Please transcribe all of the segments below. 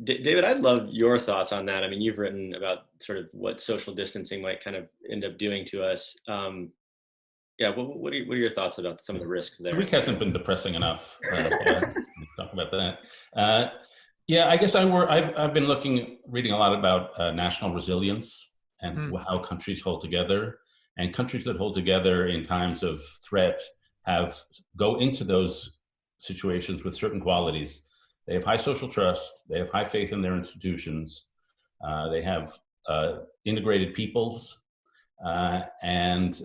David, I'd love your thoughts on that. I mean, you've written about sort of what social distancing might kind of end up doing to us. Yeah, what are your thoughts about some of the risks The there? week hasn't been depressing enough, so I can talk about that. Yeah, I guess I've been reading a lot about national resilience and Mm, how countries hold together, and countries that hold together in times of threat have go into those situations with certain qualities. They have high social trust. They have high faith in their institutions. They have integrated peoples and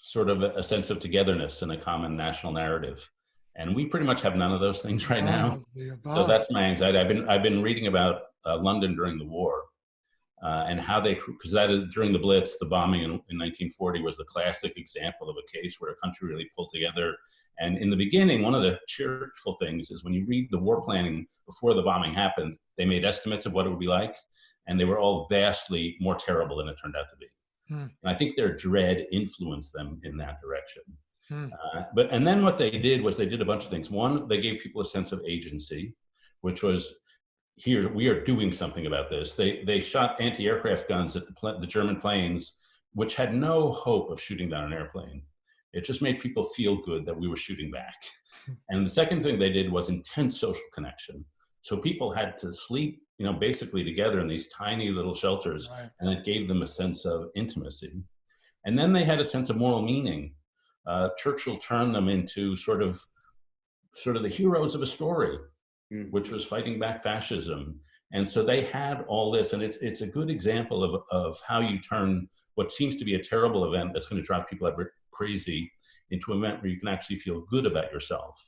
sort of a sense of togetherness and a common national narrative. And we pretty much have none of those things right none now. of the So above. that's my anxiety. I've been reading about London during the war and how they, because that is during the Blitz, the bombing in 1940 was the classic example of a case where a country really pulled together. And in the beginning, one of the cheerful things is when you read the war planning before the bombing happened, they made estimates of what it would be like, and they were all vastly more terrible than it turned out to be. Mm, And I think their dread influenced them in that direction. mm, And then what they did was they did a bunch of things. One, they gave people a sense of agency, which was here we are doing something about this. They shot anti-aircraft guns at the German planes, which had no hope of shooting down an airplane. It just made people feel good that we were shooting back. And the second thing they did was intense social connection. So people had to sleep, basically together in these tiny little shelters, right. and it gave them a sense of intimacy. And then they had a sense of moral meaning. Churchill turned them into sort of the heroes of a story, Mm. which was fighting back fascism. And so they had all this, and it's a good example of how you turn what seems to be a terrible event that's going to drive people crazy into an event where you can actually feel good about yourself.